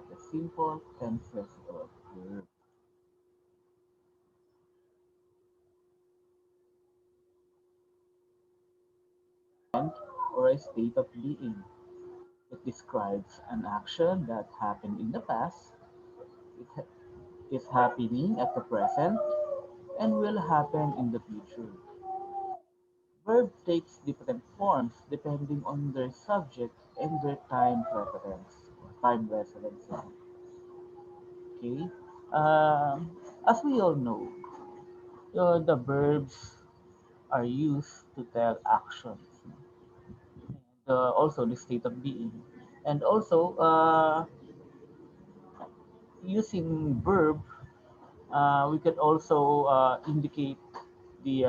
the simple tenses of verb. And or a state of being. It describes an action that happened in the past, it is happening at the present, and will happen in the future. Verb takes different forms depending on their subject and their time preference. Time reference. Okay. As we all know, the verbs are used to tell actions, also the state of being, and also using verb, we could also indicate the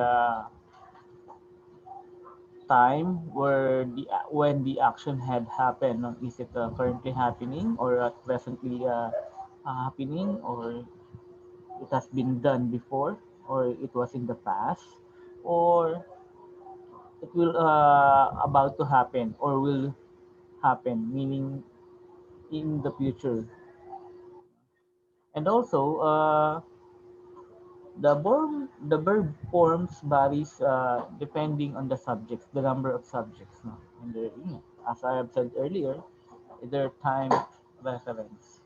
time where the when the action had happened. No? Is it currently happening or presently happening, or it has been done before, or it was in the past, or it will about to happen or will happen, meaning in the future. And also the verb forms varies depending on the subjects, the number of subjects, no? And as I have said earlier, their time reference.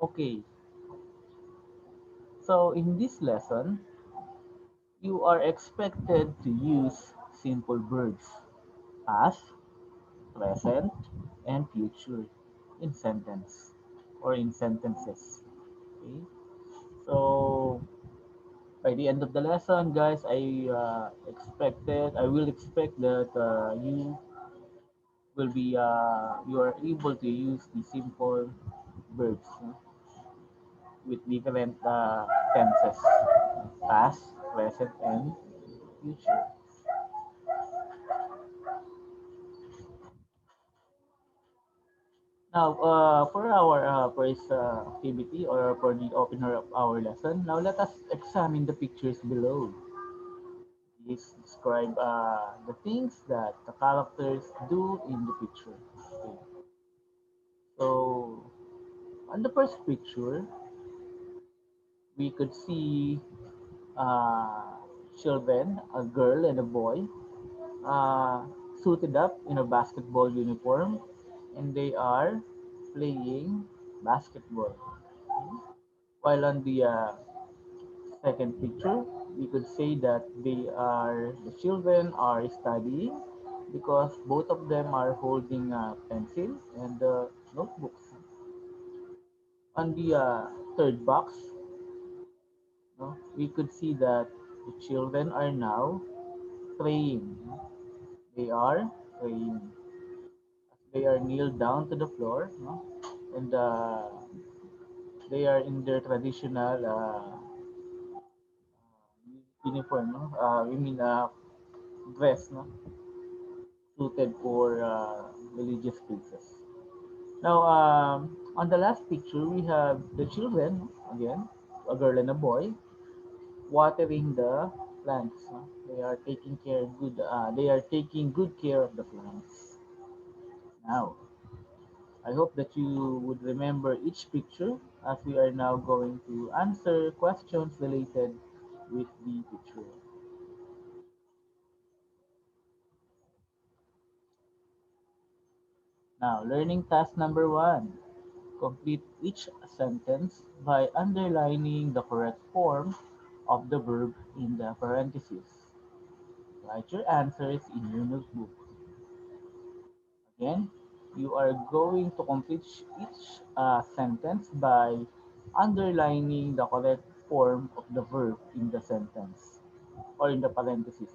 Okay, so in this lesson, you are expected to use simple verbs: past, present, and future in sentence or in sentences. Okay, so by the end of the lesson, guys, I will expect that you are able to use the simple verbs, with different tenses: past, present, and future. Now, for our first activity, or for the opener of our lesson, now let us examine the pictures below. These describe the things that the characters do in the picture. Okay. So, on the first picture, we could see uh, children, a girl and a boy, uh, suited up in a basketball uniform, and they are playing basketball. While on the second picture, we could say that the children are studying because both of them are holding pencils and notebooks. On the third box, no, we could see that the children are now praying. They are praying. They are kneeled down to the floor, no? And they are in their traditional uniform, no? We mean dress, no? Suited for religious places. Now, on the last picture, we have the children again, a girl and a boy, watering the plants. No? They are taking good care of the plants. Now, I hope that you would remember each picture as we are now going to answer questions related with the picture. Now, learning task number one. Complete each sentence by underlining the correct form of the verb in the parentheses. Write your answers in your notebook. Again, you are going to complete each sentence by underlining the correct form of the verb in the sentence or in the parentheses.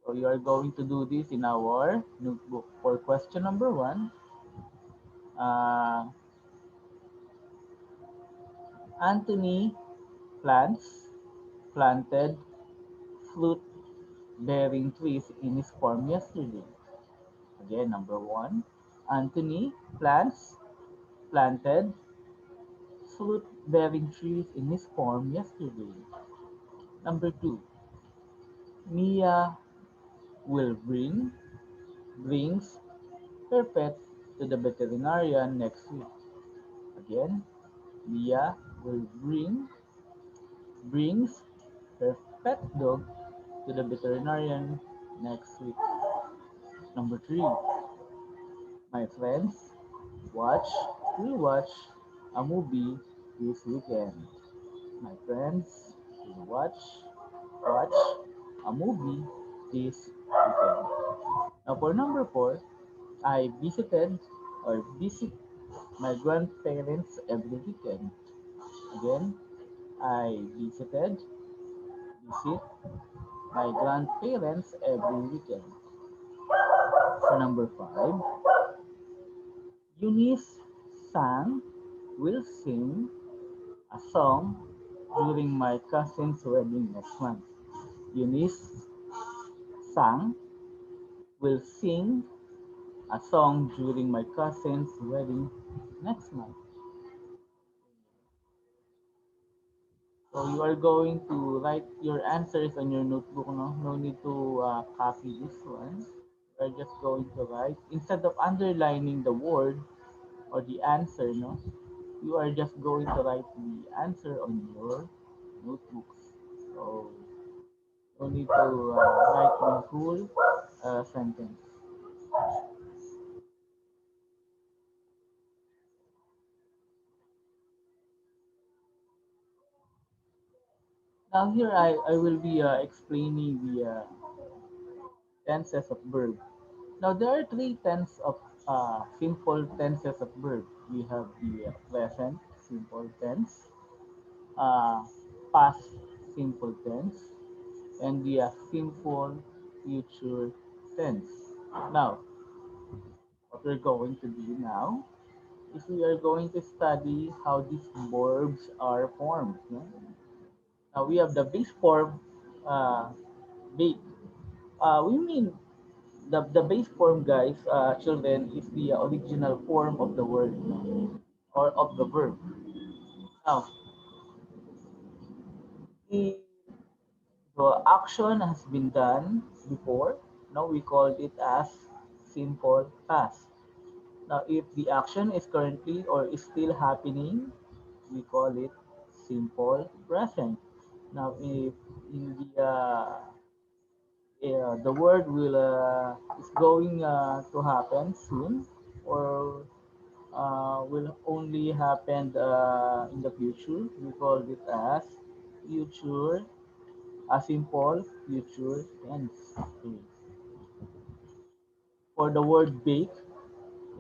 So you are going to do this in our notebook. For question number one, uh, Anthony plants planted fruit bearing trees in his farm yesterday. Again, number one, Anthony planted fruit bearing trees in his farm yesterday. Number two, Mia will brings her pet to the veterinarian next week. Again, Mia will brings her pet dog to the veterinarian next week. Number three, my friends watch will watch a movie this weekend. My friends will watch a movie this weekend. Now for number four, I visited or visit my grandparents every weekend. Again, I visit my grandparents every weekend. For number five, Eunice sang will sing a song during my cousin's wedding next month. Eunice sang will sing a song during my cousin's wedding next month. So you are going to write your answers on your notebook, no? No need to copy this one. You are just going to write instead of underlining the word or the answer, no? You are just going to write the answer on your notebooks. So no need to write the whole sentence. Now here I will be explaining the tenses of verb. Now there are three tenses of simple tenses of verb. We have the present simple tense, uh, past simple tense, and the simple future tense. Now, what we're going to do now is we are going to study how these verbs are formed. No? Now we have the base form, uh, base. We mean the base form, guys, children, is the original form of the word, no? Or of the verb. Now, the, the action has been done before. Now we call it as simple past. Now, if the action is currently or is still happening, we call it simple present. Now, if in the word will is going to happen soon, or will only happen in the future, we call it as future, a simple future tense. Okay. For the word bake,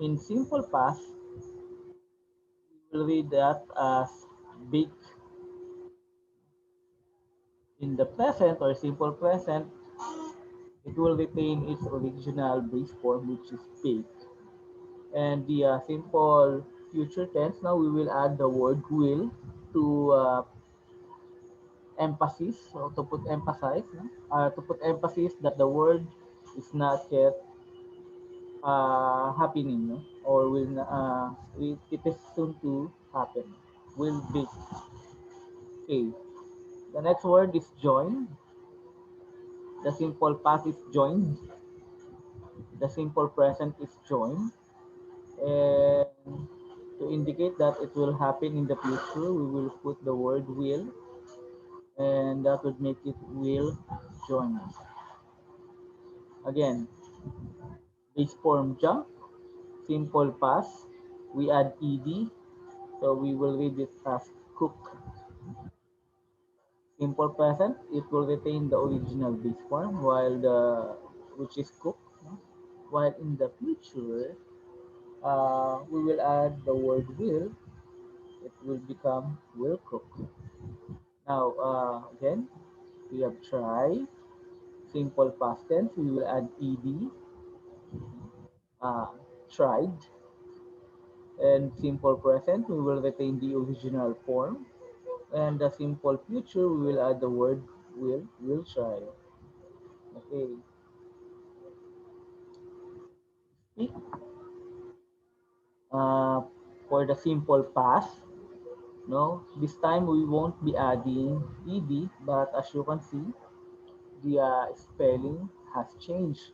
in simple past, we will read that as bake. In the present or simple present, it will retain its original base form, which is bake. And the simple future tense, now we will add the word will to emphasis, so to put emphasize, no? To put emphasis that the word is not yet happening, no? Or it is soon to happen. Will be. Okay. The next word is join. The simple past is joined. The simple present is joined. And to indicate that it will happen in the future, we will put the word will, and that would make it will join. Again, base form jump, simple past, we add ed, so we will read it as cook. Simple present, it will retain the original base form while which is cook. No? While in the future, we will add the word will, it will become will cook. Now, again, we have try, simple past tense, we will add ed, uh, tried, and simple present, we will retain the original form, and the simple future, we will add the word will try. Okay, speak uh, for the simple past. No, this time we won't be adding ed, but as you can see, the spelling has changed.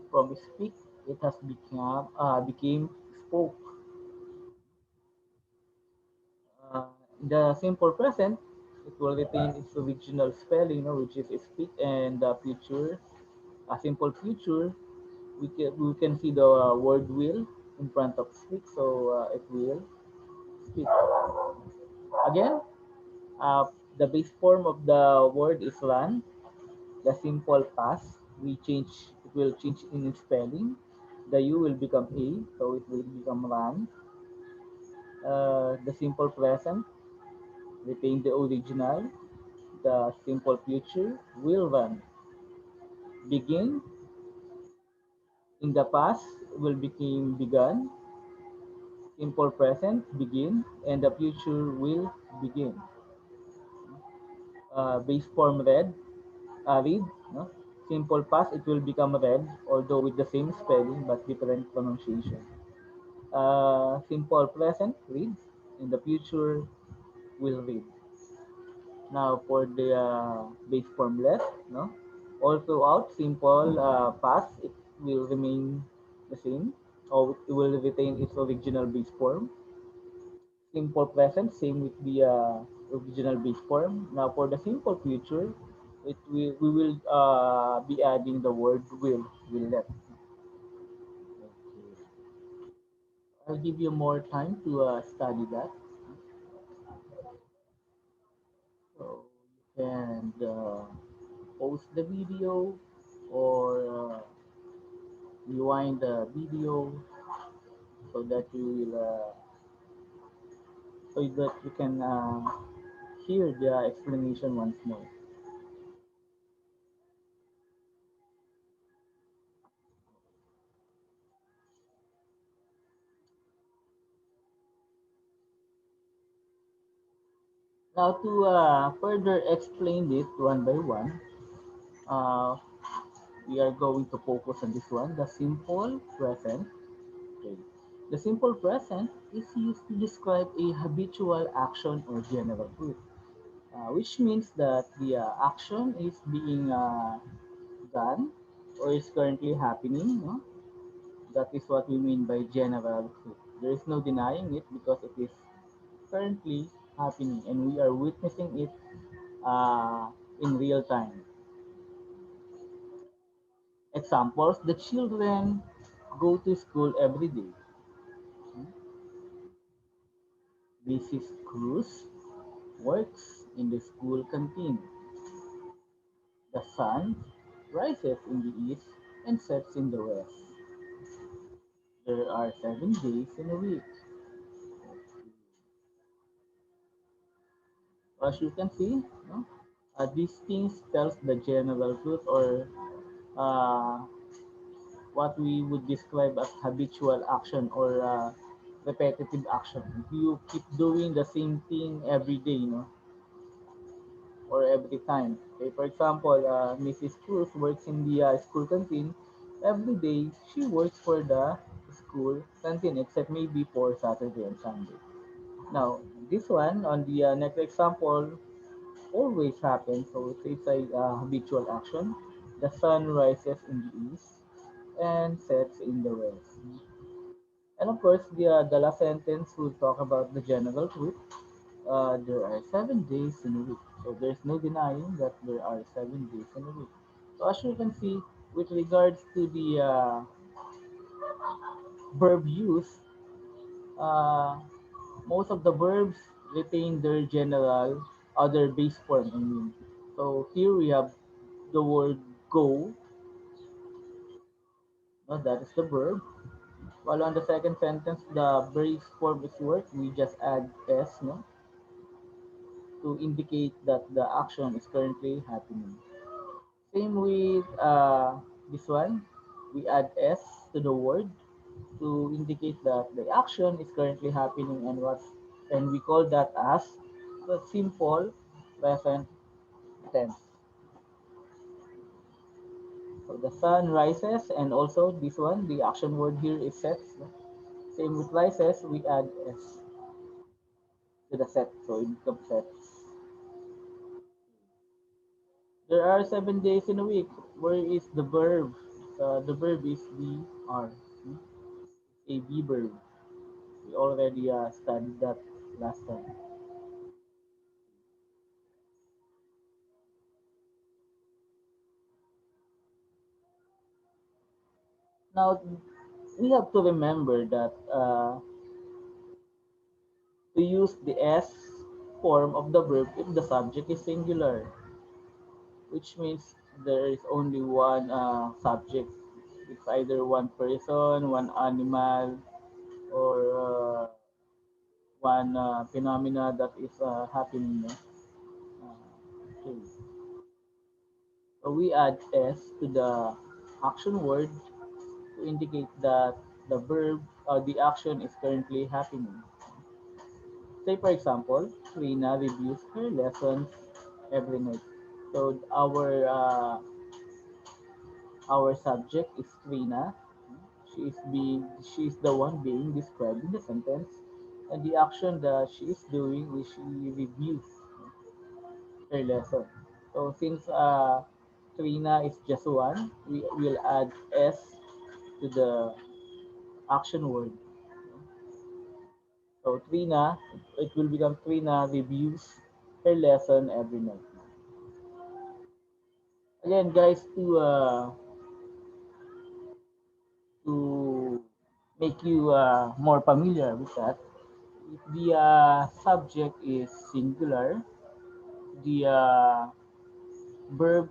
From speak, it has became spoke. Uh, the simple present, it will retain its original spelling, which is speak, and the future, a simple future, we can see the word will in front of speak, so it will speak. Again, uh, the base form of the word is lan. The simple past, it will change in spelling. The U will become A, so it will become ran. The simple present, retain the original. The simple future will run. Begin, in the past, will become begun. Simple present, begin, and the future will begin. Base form read. No? Simple past, it will become read, although with the same spelling but different pronunciation. Simple present, read. In the future, will read. Now for the base form less, no? All throughout, simple past, it will remain the same, or it will retain its original base form. Simple present, same with the original base form. Now for the simple future, we will be adding the word will let. I'll give you more time to study that. So you can pause the video or rewind the video so that you can hear the explanation once more. Now to further explain it one by one, uh, we are going to focus on this one, the simple present. Okay. The simple present is used to describe a habitual action or general truth, which means that the action is being done or is currently happening. No? That is what we mean by general truth. There is no denying it because it is currently happening and we are witnessing it uh, in real time. Examples, the children go to school every day. Mrs. Cruz works in the school canteen. The sun rises in the east and sets in the west. There are 7 days in a week. As you can see, no? These things tells the general truth or uh, what we would describe as habitual action or repetitive action. If you keep doing the same thing every day, or every time. Okay, for example, Mrs. Cruz works in the school canteen. Every day, she works for the school canteen, except maybe for Saturday and Sunday. Now, this one, on the next example, always happens. So it's a habitual action. The sun rises in the east and sets in the west. And of course, the last sentence will talk about the general truth. There are 7 days in a week. So there's no denying that there are 7 days in a week. So as you can see, with regards to the verb use, uh, most of the verbs retain their general other base form. I mean, so here we have the word go. No, that is the verb. While on the second sentence, the base form is work. We just add s, no, to indicate that the action is currently happening. Same with this one. We add s to the word to indicate that the action is currently happening and we call that as the simple present tense. So the sun rises and also this one, the action word here is sets. Same with rises, we add s to the set. So it becomes sets. There are 7 days in a week. Where is the verb? The verb is be are. Hmm? A be verb. We already studied that last time. Now we have to remember that to use the S form of the verb if the subject is singular, which means there is only one subject. It's either one person, one animal, or one phenomena that is happening. Okay. So we add S to the action word to indicate that the verb or the action is currently happening. Say for example, Rina reviews her lessons every night. So our subject is Rina. She is the one being described in the sentence, and the action that she is doing is she reviews her lesson. So since Trina is just one, we will add S to the action word. So Trina, it will become Trina reviews her lesson every night. Again, guys, to make you more familiar with that, if the subject is singular, the verb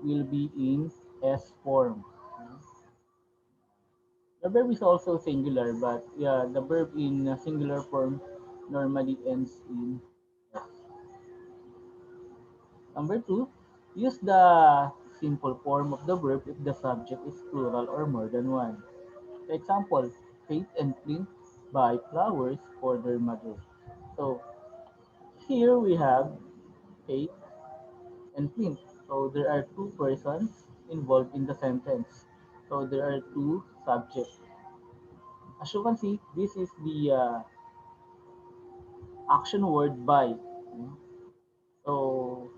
will be in S form. The verb is also singular, but yeah, the verb in singular form normally ends in S. Number two, use the simple form of the verb if the subject is plural or more than one. For example, Faith and Clint buy flowers for their mother. So here we have Faith and Clint. So there are two persons involved in the sentence. So there are two subjects. As you can see, this is the action word by. So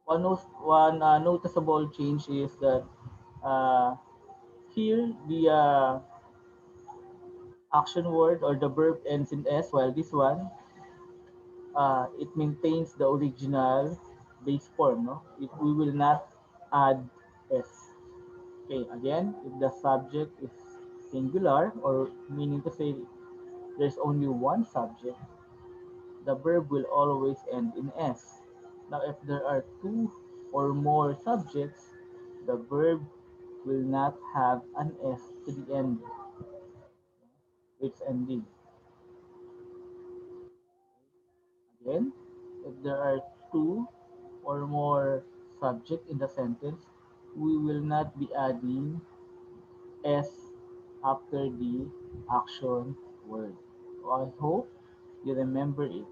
one noticeable change is that uh, here the action word or the verb ends in S, while this one it maintains the original base form. No, we will not add S. Okay, again, if the subject is singular, or meaning to say there's only one subject, the verb will always end in S. Now, if there are two or more subjects, the verb will not have an S to the end. It's ending. Again, if there are two or more subjects in the sentence, we will not be adding S after the action word. So I hope you remember it.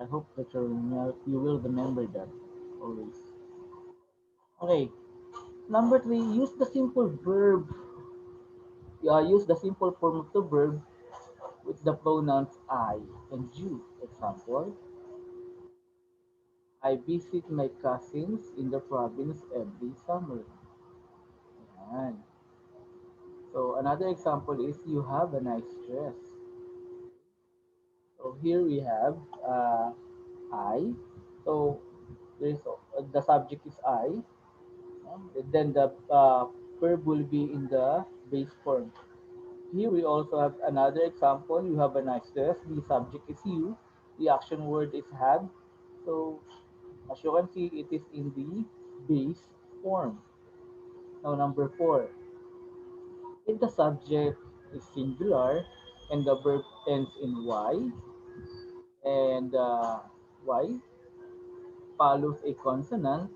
I hope that you will remember that always. Okay, number three, use the simple verb. Use the simple form of the verb with the pronouns I and you. Example, I visit my cousins in the province every summer. Yan. So another example is you have a nice dress. So here we have I. So there's the subject is I. Then the verb will be in the base form. Here we also have another example. You have a nice dress. The subject is you. The action word is have. So as you can see, it is in the base form. Now number four. If the subject is singular and the verb ends in Y and Y follows a consonant,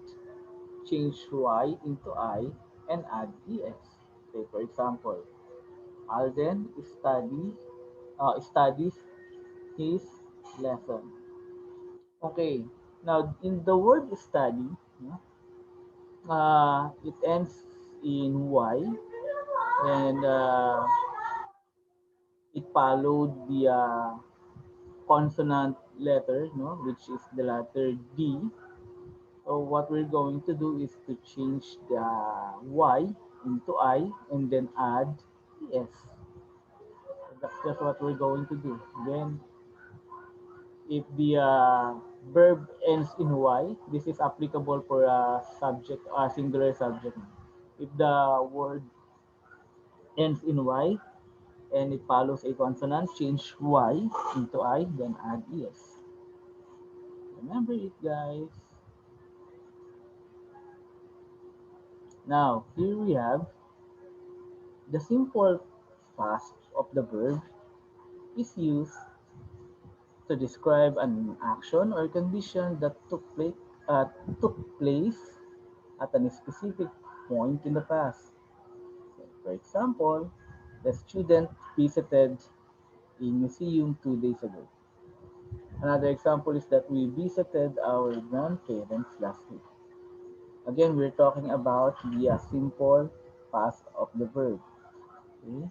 change Y into I and add ES. Say for example, Alden studies his lesson. Okay, now in the word study, it ends in Y and it followed the consonant letter, no, which is the letter D. So what we're going to do is to change the Y into I and then add ES. That's just what we're going to do. Then if the verb ends in Y, this is applicable for a subject, a singular subject. If the word ends in Y and it follows a consonant, change Y into I, then add ES. Remember it, guys. Now, here we have the simple past of the verb is used to describe an action or condition that uh, took place at a specific point in the past. For example, the student visited a museum 2 days ago. Another example is that we visited our grandparents last week. Again, we're talking about the simple past of the verb, okay?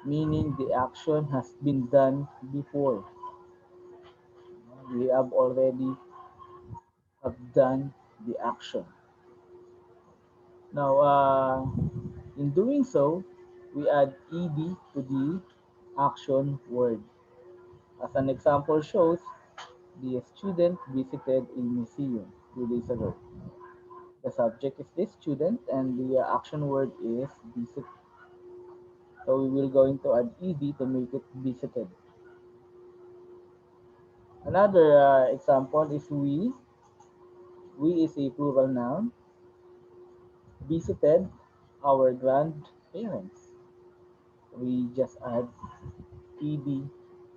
Meaning the action has been done before. We have already have done the action. Now, in doing so, we add ed to the action word. As an example shows, the student visited a museum 2 days ago. The subject is this student and the action word is visit. So we will going to add ed to make it visited. Another example is we. We is a plural noun. Visited our grandparents. We just add ed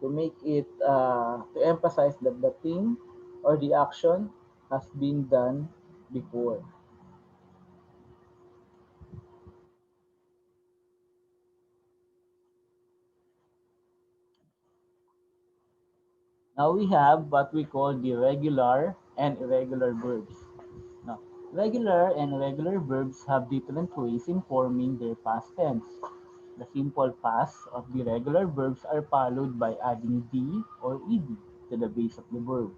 to make it to emphasize that the thing or the action has been done before. Now we have what we call the regular and irregular verbs. Now, regular and irregular verbs have different ways in forming their past tense. The simple past of the regular verbs are followed by adding d or ed to the base of the verb.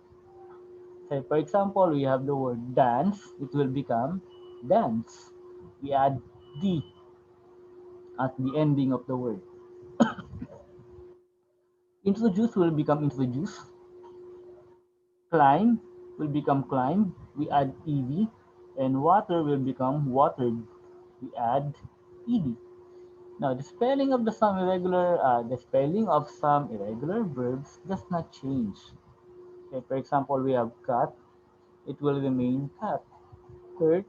Say, for example, we have the word dance, it will become dance. We add d at the ending of the word. Introduce will become introduce. Climb will become climb. We add ed. And water will become watered. We add ed. Now, the spelling of some irregular verbs does not change. Okay, for example, we have cut. It will remain cut. Hurt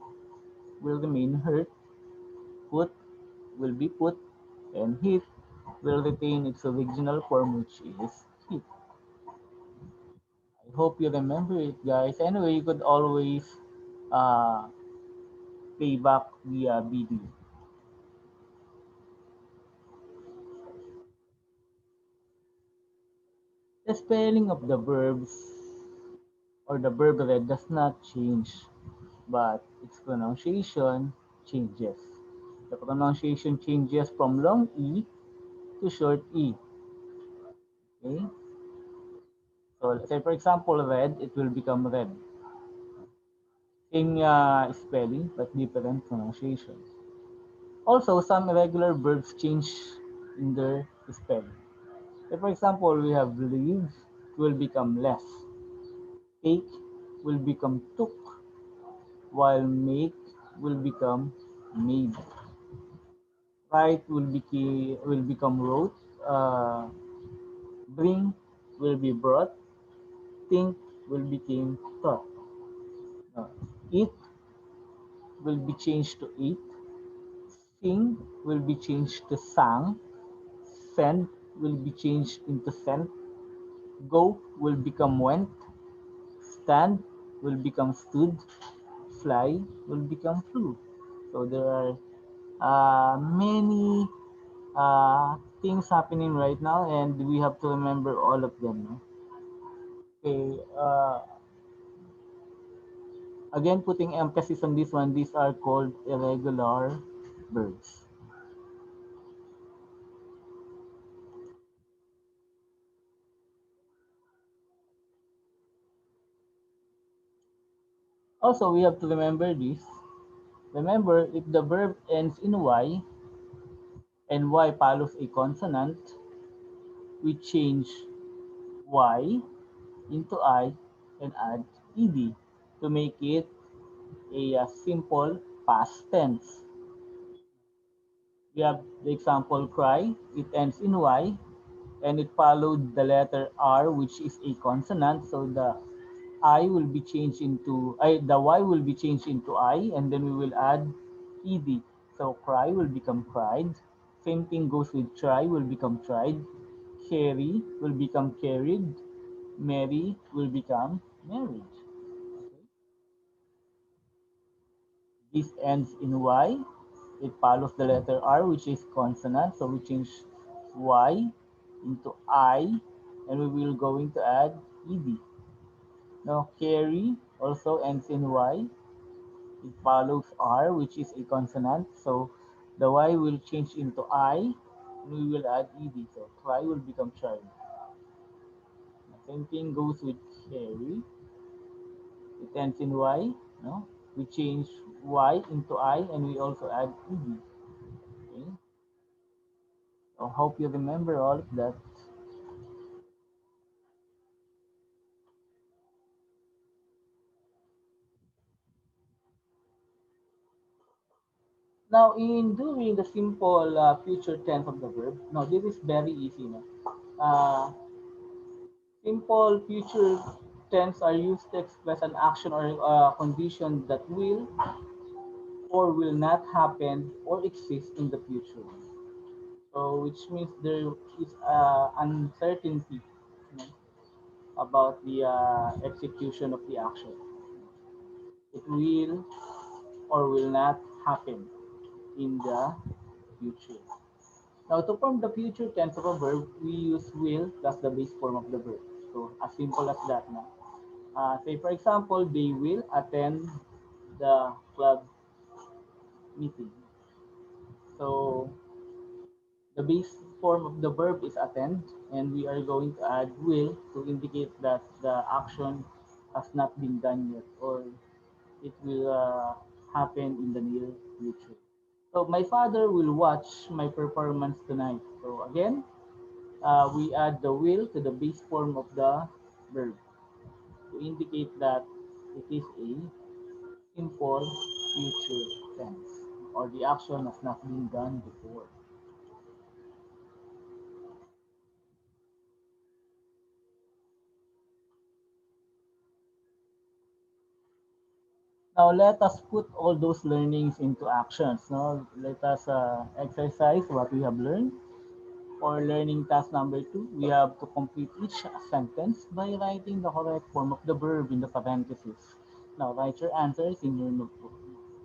will remain hurt. Put will be put. And hit will retain its original form, which is hit. I hope you remember it, guys. Anyway, you could always uh, play back the video. The spelling of the verbs or the verb read does not change, but its pronunciation changes. The pronunciation changes from long E to short E. Okay? So, say for example, red, it will become red. Same spelling, but different pronunciation. Also, some irregular verbs change in their spelling. Say for example, we have leave will become less. Take will become took, while make will become made. Write will become wrote. Bring will be brought. Think will become thought. Uh, eat will be changed to eat. Sing will be changed to sang. Send will be changed into sent. Go will become went. Stand will become stood. Fly will become flew. So there are many things happening right now, and we have to remember all of them. No? Okay. Again, putting emphasis on this one, these are called irregular verbs. Also, we have to remember this. Remember, if the verb ends in Y and Y follows a consonant, we change Y into I and add ed to make it a simple past tense. We have the example cry. It ends in Y and it followed the letter R, which is a consonant. So the I will be changed into the Y will be changed into I, and then we will add ed. So cry will become cried. Same thing goes with try will become tried. Carry will become carried. Marry will become married. Okay. This ends in Y. It follows the letter R, which is consonant. So we change Y into I, and we will going to add ed. Now carry also ends in Y. It follows R, which is a consonant. So the Y will change into I, and we will add ed. So try will become child. Same thing goes with carry. It ends in Y. No? We change Y into I, and we also add ed. Okay? So hope you remember all of that. Now, in doing the simple future tense of the verb, now this is very easy. No? Simple future tense are used to express an action or a condition that will or will not happen or exist in the future. So, which means there is uncertainty, you know, about the execution of the action. It will or will not happen in the future. Now, to form the future tense of a verb, we use will plus the base form of the verb. So, as simple as that. Now. Say, for example, they will attend the club meeting. So, the base form of the verb is attend, and we are going to add will to indicate that the action has not been done yet or it will happen in the near future. So, my father will watch my performance tonight. So, again, we add the will to the base form of the verb to indicate that it is a simple future tense or the action has not been done before. Now let us put all those learnings into actions. Now let us exercise what we have learned. For learning task number 2, we have to complete each sentence by writing the correct form of the verb in the parentheses. Now write your answers in your notebook.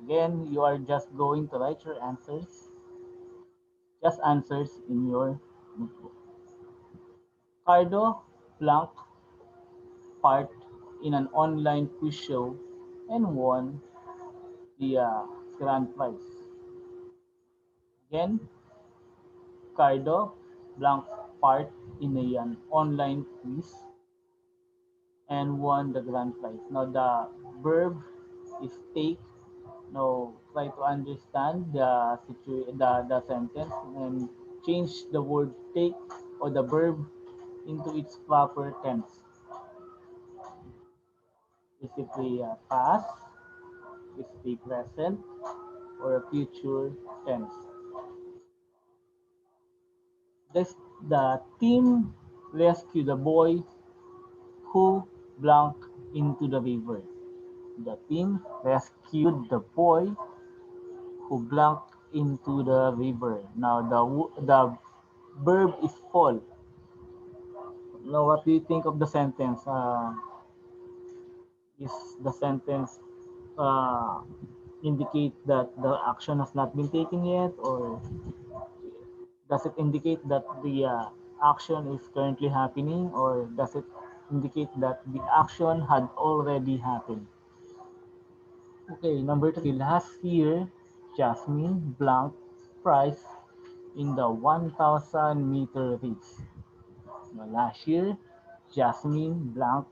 Again, you are just going to write your answers, just answers in your notebook. Cardo blank part in an online quiz show and won the grand prize. Again, Cardo blank part in an online quiz and won the grand prize. Now the verb is take. Now try to understand the sentence and change the word take or the verb into its proper tense. Is it a past? Is it a present? Or a future tense? This, the team rescued the boy who blank into the river. The team rescued the boy who blank into the river. Now the verb is fall. Now what do you think of the sentence? Is the sentence uh, indicate that the action has not been taken yet, or does it indicate that the action is currently happening, or does it indicate that the action had already happened? Okay, number 3. Last year, Jasmine blank prize in the 1,000 meter race. Now, last year, Jasmine blank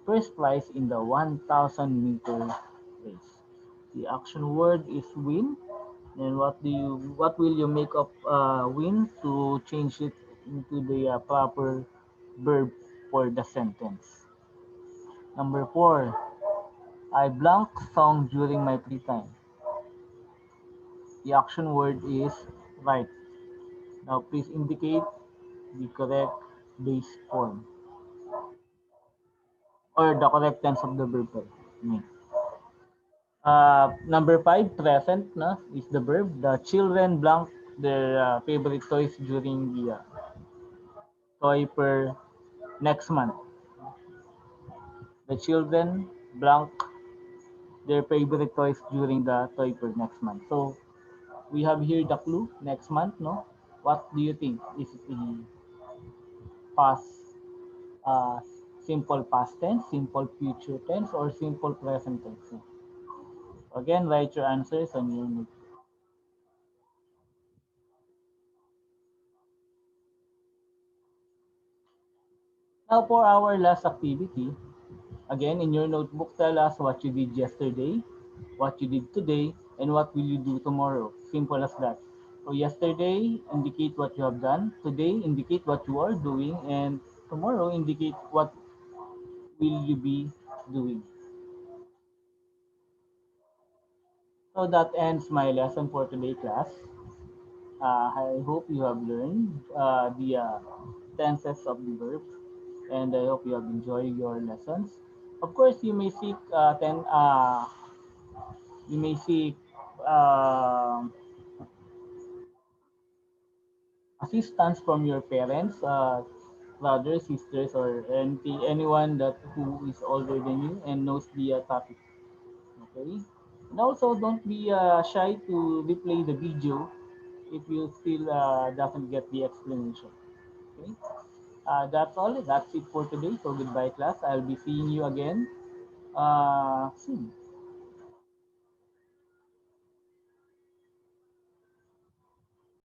first prize in the 1,000-meter race. The action word is win. And what will you make of win to change it into the proper verb for the sentence? Number four, I blank song during my free time. The action word is write. Now please indicate the correct base form or the correct tense of the verb. I mean. Number five, present na, is the verb. The children blank their favorite toys during the toy per next month. The children blank their favorite toys during the toy per next month. So we have here the clue next month. No, what do you think? Is it the past, uh, simple past tense, simple future tense, or simple present tense? Again, write your answers on your note. Now for our last activity, again in your notebook, tell us what you did yesterday, what you did today, and what will you do tomorrow. Simple as that. So yesterday, indicate what you have done. Today, indicate what you are doing, and tomorrow, indicate what will you be doing. So that ends my lesson for today, class. I hope you have learned the tenses of the verbs, and I hope you have enjoyed your lessons. Of course, you may seek assistance from your parents, brothers, sisters, or anyone that who is older than you and knows the topic. Okay, and also don't be shy to replay the video if you still doesn't get the explanation. Okay, that's all. That's it for today. So goodbye, class. I'll be seeing you again soon.